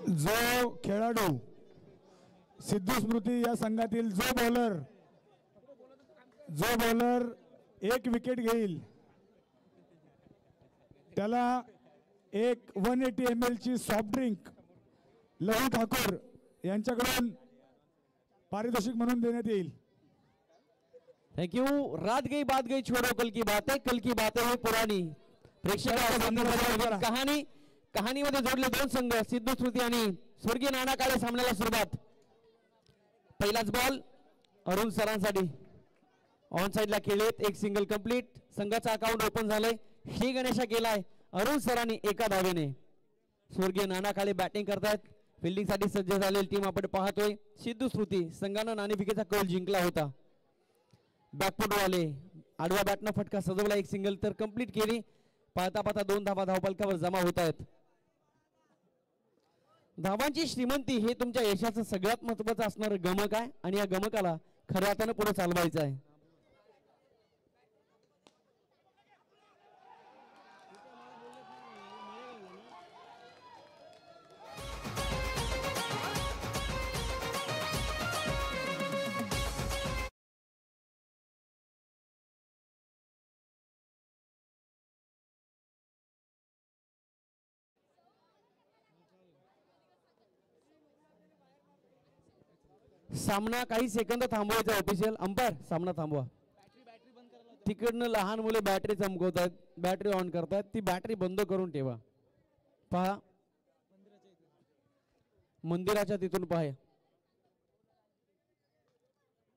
जो खेळाडू सिद्धू स्मृती या संघातील जो बॉलर एक विकेट घेईल त्याला एक 180 ml ची सॉफ्ट ड्रिंक लहू ठाकूर यांच्याकडून पारितोषिक म्हणून देण्यात येईल। Thank you. रात गई बात गई, छोड़ो कल की बातें है पुरानी। प्रेक्षकांच्या कहाणीमध्ये जोडले दोन संघ सिद्धू स्मृती आणि स्वर्गीय नाना काळे सामन्याला सुरुवात। पहिलाच बॉल अरुण सरांसाठी ऑन साइडला खेळलेत, एक सिंगल कंप्लीट, संघाचा अकाउंट ओपन झालंय। श्री गणेशा केलाय अरुण सरांनी एका धावेने। स्वर्गीय नाना काळे बॅटिंग करतायत, फिल्डिंग साठी सज्ज झालेली टीम आपण पाहतोय। सिद्धू स्मृती संघानं नाणेफेकीचा कौल जिंकला होता। बॅकफुट वाले आडवा बॅटनं फटका सजवला, एक सिंगल तर कंप्लीट केली। पाहता पाहता 2 धावा धावफलकावर जमा होत आहेत। धावांची श्रीमंती हे तुमच्या यशाचं सगळ्यात महत्त्वाचं असणारं गमक आहे आणि या गमकाला खऱ्या अर्थानं पुढे चालवायचं आहे। सामना काही सेकंद थांबवायचा। ऑफिशियल अंपायर सामना थांबवा। तिकडनं लहान मुले बॅटरी चमकवतात, बॅटरी ऑन करतात, ती बॅटरी बंद करून ठेवा। पहा मंदिराच्या तिथून पहा,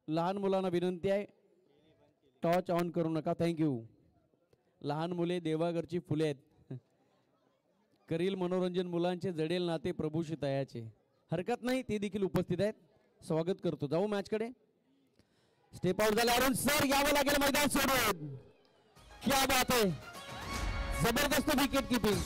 लहान मुलांना विनंती आहे टॉर्च ऑन करू नका। थँक्यू। लहान मुले देवाघरची फुले आहेत, करील मनोरंजन मुलांचे जडेल नाते प्रभूशी तयाचे। हरकत नाही, ते देखील उपस्थित आहेत, स्वागत करतो। जाऊ मॅच कडे। स्टेप आउट झाला अरुण सर, यावं लागेल मैदान सोडून। क्या बात है, जबरदस्त विकेट कीपिंग।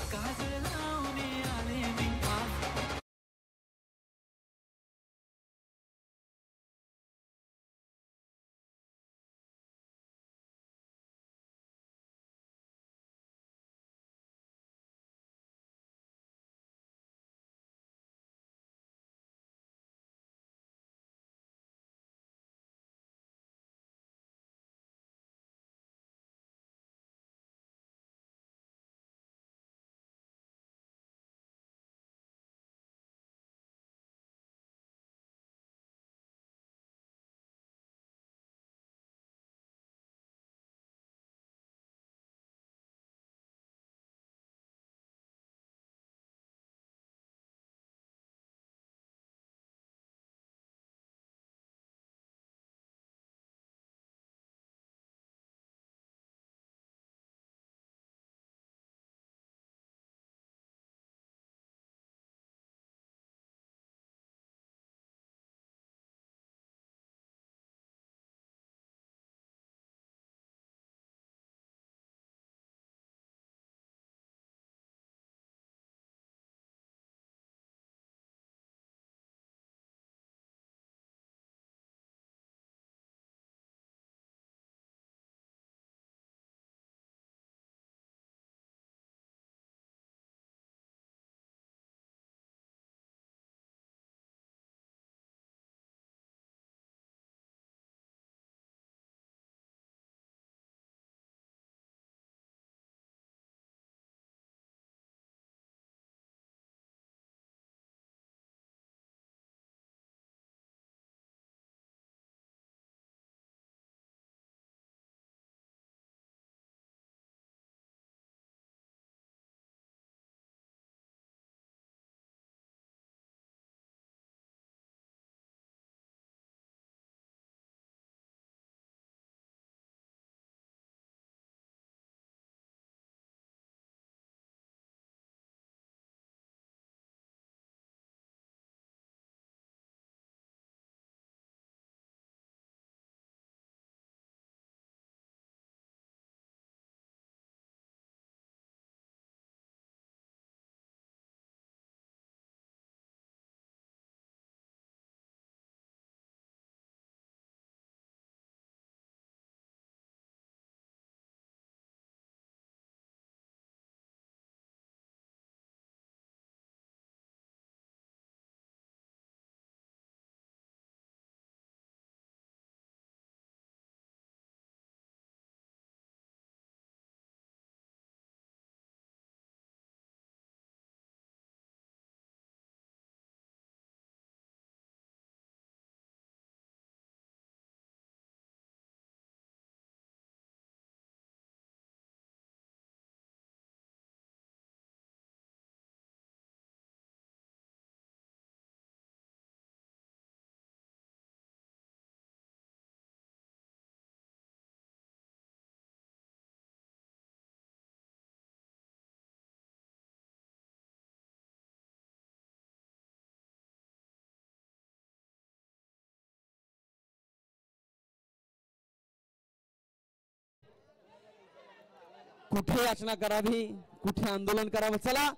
कुठे याचना करावी, कुठे आंदोलन करावं. चला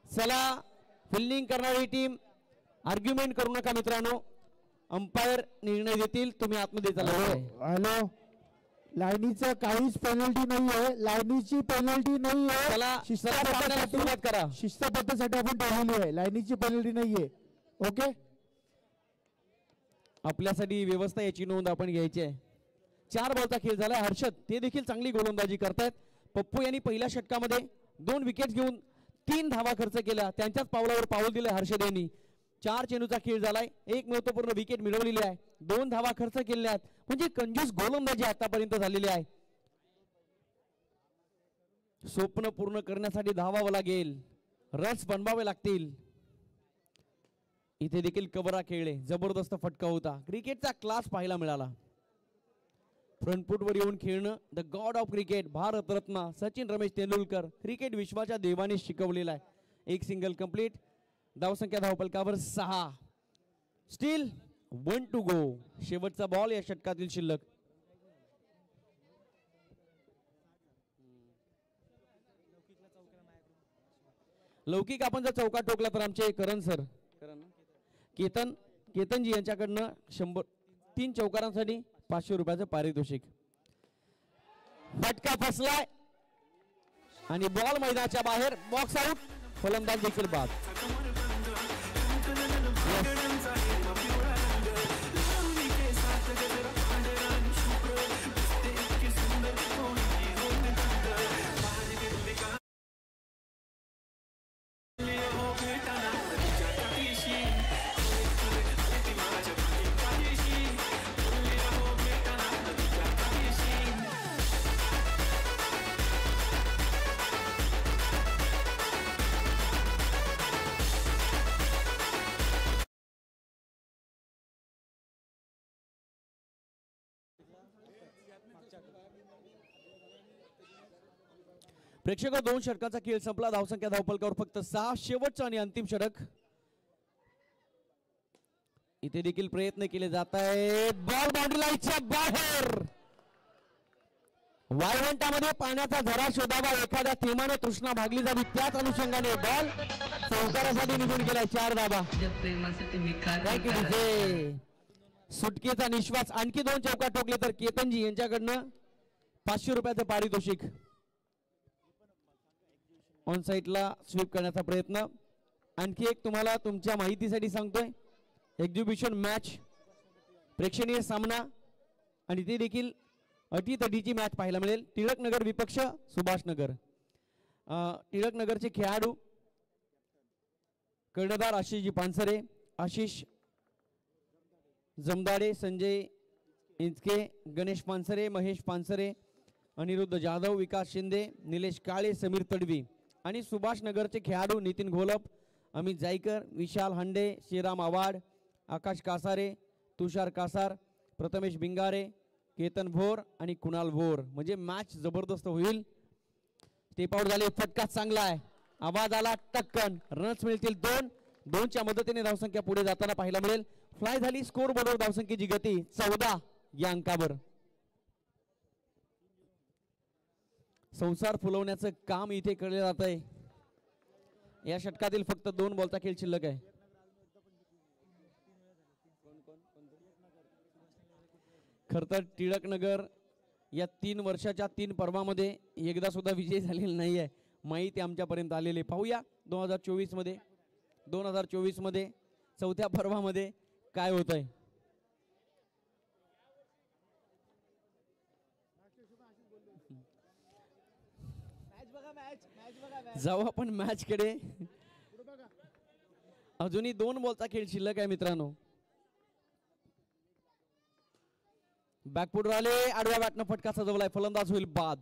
चला, फिल्डिंग करणारी टीम आर्ग्युमेंट करू नका मित्रांनो. अंपायर निर्णय देतील, तुम्ही आतमध्ये चला. हॅलो, लाईनीचं काहीच पेनल्टी नाहीये, लाईनीची पेनल्टी नाहीये. चला सुरुवात करा. शिस्तबद्धसाठी आपण ठरवली आहे, लाईनीची पेनल्टी नाहीये. ओके, आपल्यासाठी व्यवस्था याची नोंद आपण घ्यायची आहे. 4 बॉलचा खेळ झाला. हर्षद ते देखील चांगली गोलंदाजी करतायत. पप्पू यांनी पहिल्या षटकामध्ये 2 विकेट घेऊन 3 धावा खर्च केल्या. त्यांच्याच पावलावर पाऊल दिलं हर्षद यांनी. 4 चेंडूचा खेळ झालाय. 1 महत्वपूर्ण विकेट मिळवलेली आहे. 2 धावा खर्च केलेल्या आहेत. म्हणजे कंजूस गोलंदाजी आतापर्यंत झालेली आहे. स्वप्न पूर्ण करण्यासाठी धावावं लागेल, रन्स बनवावे लागतील. इथे देखील कबरा खेळले, जबरदस्त फटका होता. क्रिकेटचा क्लास पाहायला मिळाला. फ्रंटफूटवर येऊन खेळणं the God of cricket, Bharat Ratna Sachin Ramesh Tendulkar cricket विश्वाच्या देवाने शिकवलेला आहे. 1 सिंगल कंप्लीट. धावसंख्या धावपलकावर 6. स्टील 1 टू गो. शेवटचा बॉल या षटकातील शिल्लक. लौकिक आपण जर चौका टोकला तर आमचे करण सर, केतनजी यांच्याकडनं 3 चौकारांसाठी 500 रुपयाचं पारितोषिक. फटका फसलाय आणि बॉल मैदानाच्या बाहेर, बॉक्स आउट. फलंदाज देखील बाद. प्रेक्षक 2 षटकाचा खेळ संपला. धावसंख्या धावपलकावर फक्त 6. शेवटचं आणि अंतिम षटक. इथे देखील प्रयत्न केले जात आहेत. बॉल बाउंड्री लाईनच्या बाहेर. वाळवंटामध्ये पाण्याचा झरा शोधावा, एखाद्या थेंबाने तृष्णा भागली जावी, त्याच अनुषंगाने बॉल चौकारासाठी निघून गेलाय. 4 धाबा. सुटकेचा निश्वास. आणखी 2 चौका ठोकले तर केतनजी यांच्याकडनं 500 रुपयाचं पारितोषिक. ऑन साइडला स्वीप करण्याचा प्रयत्न. आणखी एक तुम्हाला तुमच्या माहितीसाठी सांगतोय, एक्झिबिशन मॅच, प्रेक्षणीय सामना आणि ते देखील अटीतटीची मॅच पाहायला मिळेल. टिळकनगर विपक्ष सुभाषनगर. टिळकनगरचे खेळाडू कर्णधार आशिषजी पानसरे, आशिष जमदाडे, संजय इंचके, गणेश पानसरे, महेश पानसरे, अनिरुद्ध जाधव, विकास शिंदे, निलेश काळे, समीर तडवी. आणि सुभाषनगरचे खेळाडू नितीन घोलप, अमित जाईकर, विशाल हंडे, श्रीराम आवाड, आकाश कासारे, तुषार कासार, प्रथमेश बिंगारे, केतन भोर आणि कुणाल भोर. म्हणजे मॅच जबरदस्त होईल. स्टेप आउट झाले. फटका चांगला आहे, आवाज आला टक्कन. रन्स मिळतील 2. 2च्या मदतीने धावसंख्या पुढे जाताना पाहायला मिळेल. फ्लाय झाली. स्कोर बरोबर धावसंख्येची गती 14 या अंकावर. संसार फुलवण्याचं काम इथे केले जात आहे. या षटकातील फक्त 2 बॉलचा खेळ शिल्लक आहे. खर तर टिळकनगर या 3 वर्षाच्या 3 पर्वामध्ये एकदा सुद्धा विजय झालेला नाही आहे. माहिती आमच्यापर्यंत आलेली. पाहूया 2024 मध्ये 4थ्या पर्वामध्ये काय होत आहे. जाऊ आपण मॅच कडे. अजूनही 2 बॉलचा खेळ शिल्लक आहे मित्रांनो. बॅकफुट आले, आडव्या बॅटनं फटका सजवलाय. फलंदाज होईल बाद.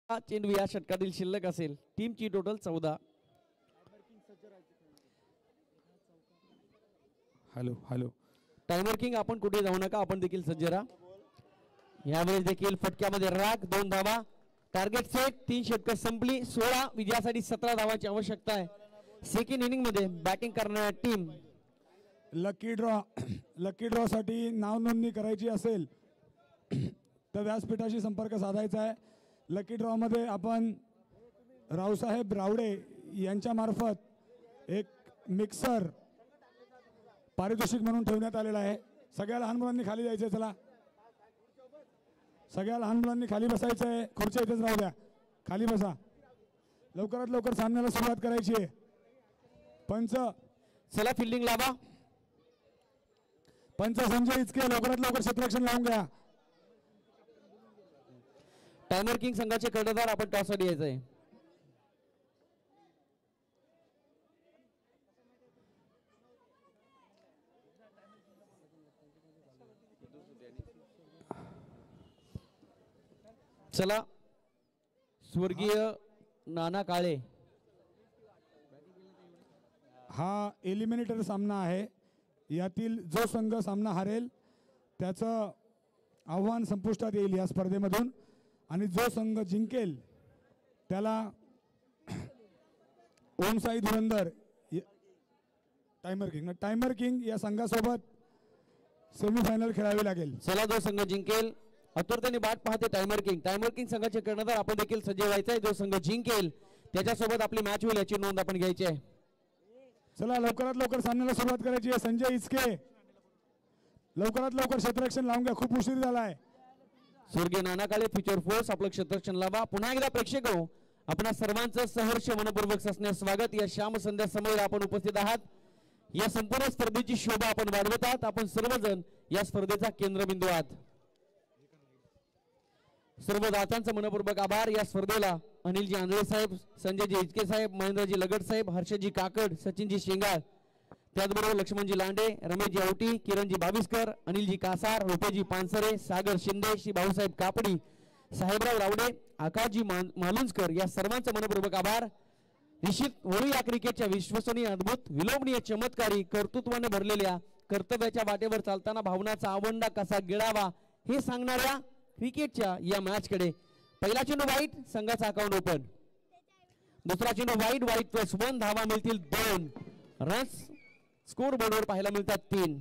चेंडू या षटकातील शिल्लक असेल. टीमची total 14. Hello hello timer king आपण कुठे जाऊ नका, आपण देखील सज्ज राहा. यावेळेस देखील फटक्यामध्ये राग 2 धावा. Target set. 3 षटक संपली. 16 विजयासाठी 17 धावांची आवश्यकता आहे. सेकंड इनिंग मध्ये बॅटिंग करणाऱ्या टीम लकी ड्रॉ साठी नाव नोंदणी करायची असेल तर व्यासपीठाशी संपर्क साधायचा आहे. लकी ड्रॉ मध्ये आपण रावसाहेब रावडे यांच्या मार्फत एक मिक्सर पारितोषिक म्हणून ठेवण्यात आलेला आहे. सगळ्या लहान मुलांनी खाली जायचं. चला सगळ्या लहान मुलांनी खाली बसायचं आहे. खुर्च्या इथेच राहू द्या. खाली बसा. लवकरात लवकर सामन्याला सुरुवात करायची आहे. पंच चला फिल्डिंग लावा. पंच संजय इचके लवकरात लवकर क्षेत्ररक्षण लावून घ्या. टायमर किंग संघाचे कर्णधार आपण टॉससाठी यायचं आहे. चला स्वर्गीय नाना काळे. हा एलिमिनेटर सामना आहे. यातील जो संघ सामना हारेल त्याचं आव्हान संपुष्टात येईल या स्पर्धेमधून, आणि जो संघ जिंकेल त्याला ओमसाई धुरंधर टायमर किंग या संघासोबत सेमीफायनल खेळावी लागेल. चला जो संघ जिंकेल आतुरतेने बाट पाहते टायमर किंग संघाचे कर्णधार आपण देखील सज्ज व्हायचं आहे. जो संघ जिंकेल त्याच्यासोबत आपली मॅच होईल याची नोंद आपण घ्यायची आहे. चला लवकरात लवकर सामन्याला सुरुवात करायची आहे. संजय इचके लवकरात लवकर क्षेत्ररक्षण लावून घ्या. खूप उशीर झालाय. स्वर्गीय नाना काळे फ्युचर फोर्स आपलं क्षेत्ररक्षण लावा. पुन्हा एकदा प्रेक्षक हो, आपणा सर्वांचं सहर्ष मनपूर्वक ससण्यास स्वागत. या श्याम संध्या समोर आपण उपस्थित आहात. या संपूर्ण स्पर्धेची शोभा आपण वाढवत आहात. आपण सर्वजण या स्पर्धेचा केंद्रबिंदू आहात. सर्व दात्यांचं मनपूर्वक आभार. या स्पर्धेला अनिलजी आंधळे साहेब, संजयजी इचके साहेब, महेंद्रजी लगड साहेब, हर्षजी काकड, सचिनजी शेंगाळ, त्याचबरोबर लक्ष्मणजी लांडे, रमेशजी औटी, किरणजी बाविस्कर, अनिलजी कासार, रुपेजी पानसरे, सागर शिंदे, श्री भाऊसाहेब कापडी, साहेबराव रावडे, आकाशजी मालुंजकर या सर्वांचं मनपूर्वक आभार. निश्चित होळी या क्रिकेटच्या विश्वसनीय, अद्भुत, विलोभनीय, चमत्कारी, कर्तृत्वाने भरलेल्या, कर्तव्याच्या वाटेवर चालताना भावनाचा आवंडा कसा गिळावा हे सांगणाऱ्या क्रिकेटच्या या मॅच कडे पहिला चेंडू वाईट, संघाचा अकाउंट ओपन. दुसरा चेंडू वाईट, वाईट +1 धावा मिळतील 2 रन्स स्कोर बोर्डवर पाहायला मिळतात 3.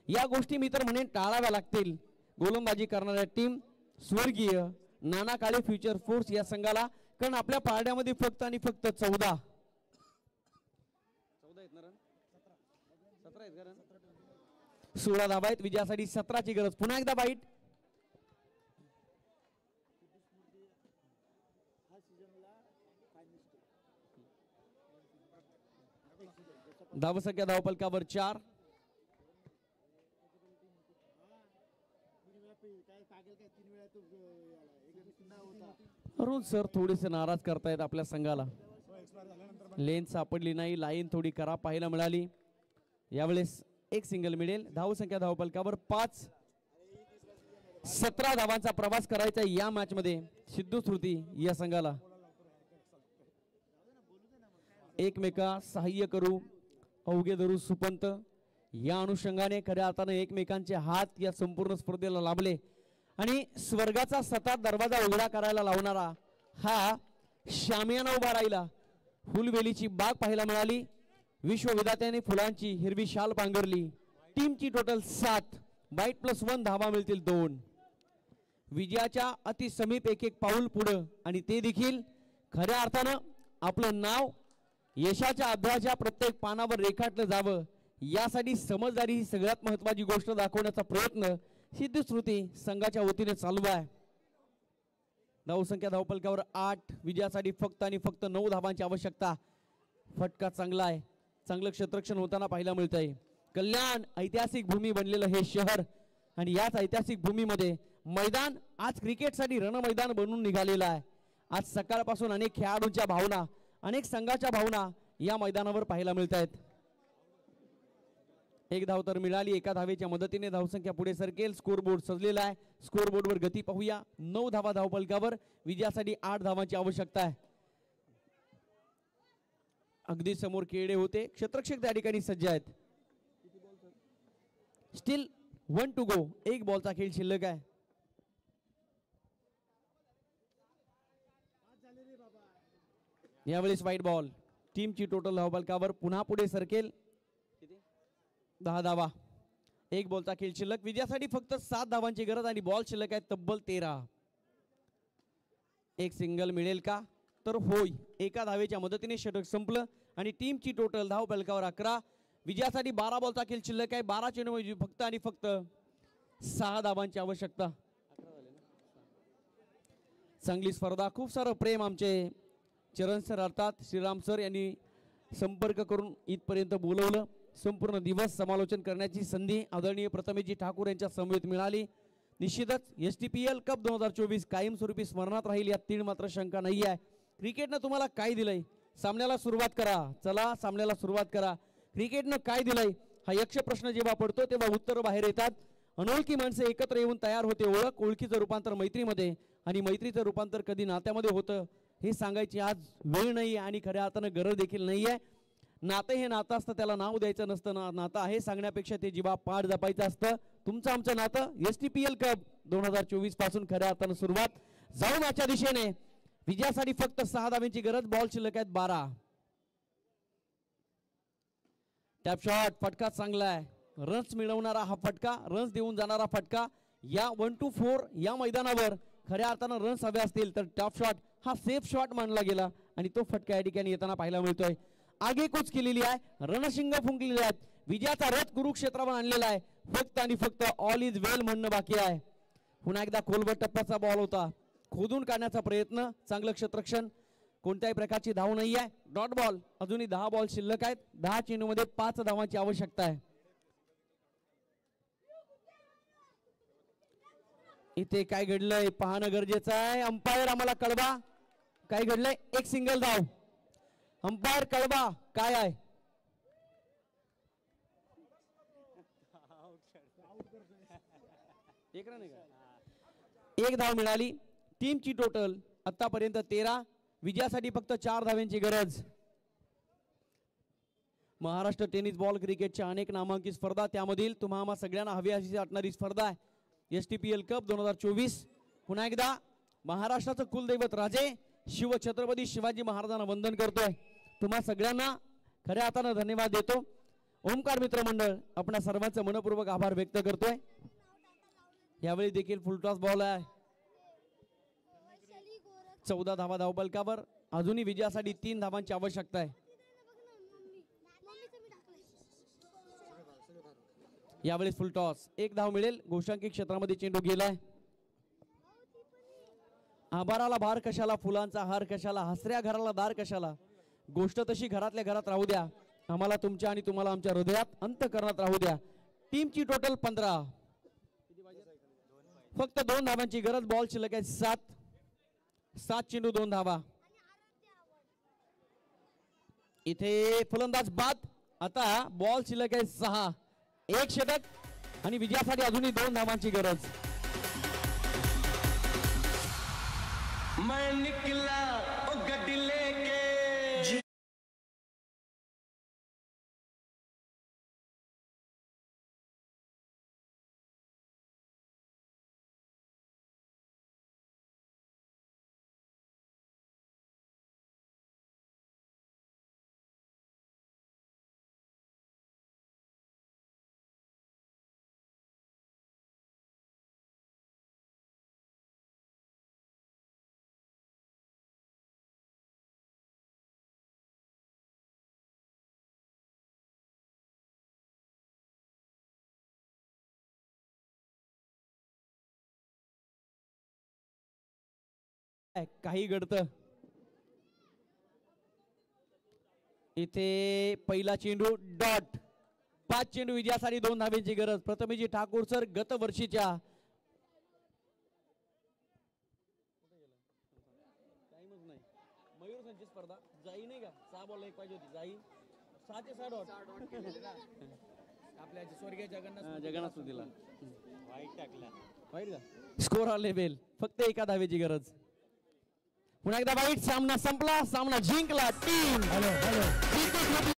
या गोष्टी मी तर म्हणेन टाळाव्या लागतील गोलंदाजी करणाऱ्या टीम स्वर्गीय नाना काळे फ्युचर फोर्स या संघाला, कारण आपल्या पारड्यामध्ये फक्त आणि फक्त 14 आहेत ना रन, 17 आहेत का रन, 16 धावा आहेत. विजयासाठी 17ची गरज. पुन्हा एकदा वाईट. धावसंख्या धावपलकावर 4. अरुण सर थोडेसे नाराज करतायत आपल्या संघाला. लेन सापडली नाही, लाईन थोडी खराब पाहायला मिळाली. यावेळेस एक सिंगल मिळेल. धावसंख्या धावपलकावर 5. 17 धावांचा प्रवास करायचा या मॅच मध्ये सिद्धू श्रुती या संघाला. एकमेका सहाय्य करू, अवघे धरू सुपंत, या अनुषंगाने खऱ्या अर्थाने एकमेकांचे हात या संपूर्ण स्पर्धेला लाभले आणि स्वर्गाचा सतत दरवाजा उघडा करायला लावणारा हा शामियाना उभा राहिला. फुलवेलीची बाग पाहायला मिळाली. विश्वविधात्याने फुलांची हिरवी शाल पांघरली. टीमची टोटल 7. वाईट +1 धावा मिळतील 2. विजयाच्या अति समीप एक एक पाऊल पुढे, आणि ते देखील खऱ्या अर्थानं आपलं नाव यशाच्या अध्यायाच्या प्रत्येक पानावर रेखाटलं जावं यासाठी समजदारी ही सगळ्यात महत्त्वाची गोष्ट दाखवण्याचा प्रयत्न सिद्धू श्रुती संघाच्या वतीने चालू आहे. धावसंख्या धावपलकावर 8. विजयासाठी फक्त आणि फक्त 9 धावांची आवश्यकता. फटका चांगला आहे. चांगलं क्षेत्ररक्षण होताना पाहायला मिळत आहे. कल्याण ऐतिहासिक भूमी बनलेलं हे शहर, आणि याच ऐतिहासिक भूमीमध्ये मैदान आज क्रिकेटसाठी रणमैदान बनून निघालेलं आहे. आज सकाळपासून अनेक खेळाडूंच्या भावना, अनेक संघाच्या भावना या मैदानावर पाहायला मिळत आहेत. एक धाव तर मिळाली. एका धावेच्या मदतीने धावसंख्या पुढे सरकेल. स्कोरबोर्ड सजलेला आहे. स्कोरबोर्डवर गती पाहूया. 9 धावा धावफलकावर. विजयासाठी 8 धावांची आवश्यकता आहे. अगदी समोर खेळले होते. क्षेत्ररक्षक त्या ठिकाणी सज्ज आहेत. Still 1 to go. एक बॉलचा खेळ शिल्लक आहे. यावेळेस वाईट बॉल. टीमची टोटल धावफलकावर पुन्हा पुढे सरकेल. 10 धावा. एक बॉलचा खेळ शिल्लक. विजयासाठी फक्त 7 धावांची गरज आणि बॉल शिल्लक आहे तब्बल 13. एक सिंगल मिळेल का? तर होय. एका धावेच्या मदतीने षटक संपलं आणि टीमची टोटल धाव फलकावर 11. विजयासाठी 12 बॉलचा खेळ शिल्लक आहे. 12 चेंडूमध्ये फक्त आणि फक्त 6 धावांची आवश्यकता. चांगली स्पर्धा. खूप सारं प्रेम आमचे चरण सर अर्थात श्रीराम सर यांनी संपर्क करून इथपर्यंत बोलवलं. संपूर्ण दिवस समालोचन करण्याची संधी आदरणीय प्रथमेशजी ठाकूर यांच्या समवेत मिळाली. निश्चितच STPL कप 2024 कायमस्वरूपी स्मरणात राहील यात तीळ मात्र शंका नाही आहे. क्रिकेटनं तुम्हाला काय दिलंय? सामन्याला सुरुवात करा. चला सामन्याला सुरुवात करा. क्रिकेटनं काय दिलंय हा यक्ष प्रश्न जेव्हा पडतो तेव्हा उत्तर बाहेर येतात. अनोळखी माणसं एकत्र येऊन तयार होते ओळख. ओळखीचं रूपांतर मैत्रीमध्ये आणि मैत्रीचं रूपांतर कधी नात्यामध्ये होतं हे सांगायची आज वेळ नाही आणि खऱ्या अर्थानं गरज देखील नाही आहे. नातं हे नातं असतं, त्याला नाव द्यायचं नसतं. नातं आहे सांगण्यापेक्षा ते जीवा पाठ जपायचं असतं. तुमचं आमचं नातं STPL कप 2024 पासून खऱ्या अर्थानं सुरुवात. जाऊ मॅचच्या दिशेने. विजयासाठी फक्त 6 धावांची गरज. बॉल शिल्लक आहेत 12. Tap shot. फटका चांगला आहे. रन्स मिळवणारा हा फटका, रन्स देऊन जाणारा फटका. या 1 टू 4 या मैदानावर खऱ्या अर्थानं रन्स हवे असतील तर टॉप शॉट हा सेफ शॉट मानला गेला आणि तो फटका या ठिकाणी येताना पाहायला मिळतोय. आगेकूच केलेली आहे. रणशिंग फुंकलेले आहेत. विजयाचा रथ कुरुक्षेत्रावर आणलेला आहे. फक्त आणि फक्त ऑल इज वेल म्हणणं बाकी आहे. पुन्हा एकदा खोलवर टप्प्याचा बॉल होता. खोदून काढण्याचा प्रयत्न. चांगलं क्षेत्ररक्षण. कोणत्याही प्रकारची धाव नाही आहे. Dot ball. अजूनही 10 बॉल शिल्लक आहेत. 10 चेंडूमध्ये 5 धावांची आवश्यकता आहे. इथे काय घडलंय पाहणं गरजेचं आहे. अंपायर आम्हाला कळवा काय घडलंय. एक सिंगल धाव. अंपायर कळवा काय आहे. एक धाव मिळाली. टीमची टोटल आतापर्यंत 13. विजयासाठी फक्त 4 धावांची गरज. महाराष्ट्र टेनिस बॉल क्रिकेटच्या अनेक नामांकित स्पर्धा त्यामधील तुम्हा सगळ्यांना हवी अशी वाटणारी स्पर्धा आहे STPL कप 2024. पुन्हा एकदा महाराष्ट्राचं कुलदैवत राजे शिवछत्रपती शिवाजी महाराजांना वंदन करतोय. तुम्हा सगळ्यांना खऱ्या हाताने धन्यवाद देतो. ओमकार मित्र मंडळ आपल्या सर्वांचं मनपूर्वक आभार व्यक्त करतोय. यावेळी देखील फुलटॉस बॉल आहे. 14 धावा धावफलकावर. अजूनही विजयासाठी 3 धावांची आवश्यकता आहे. यावेळेस फुलटॉस. एक धाव मिळेल. घोषांकित क्षेत्रामध्ये चेंडू गेलाय. आभाराला भार कशाला, फुलांचा हार कशाला, हसऱ्या घराला दार कशाला. गोष्ट तशी घरातल्या घरात राहू द्या. आम्हाला तुमच्या आणि तुम्हाला आमच्या हृदयात अंतःकरणात राहू द्या. टीमची टोटल 15. फक्त 2 धावांची गरज. बॉल शिल्लक आहे 7 चेंडू 2 धावा. इथे फलंदाज बाद. आता बॉल शिल्लक आहे 6. एक षटक आणि विजयासाठी अजूनही 2 धावांची गरज. मैं निकला ओ गड्डी लेके. काही घडतं. इथे पहिला चेंडू डॉट. 5 चेंडू विजयासाठी 2 धावांची गरज. प्रथमेशजी ठाकूर सर गत वर्षीच्या मयूर संची स्पर्धा जाई नाही का 6 बॉल 1 पाहिजे होती. जाई 6 चे 6 डॉट. आपल्या स्वर्गीय जगन्नाथ स्मृतीला वाईट का स्कोर ऑन लेबल फक्त एका धावेची गरज पुन्हा एकदा वाईट सामना संपला सामना जिंकला टीम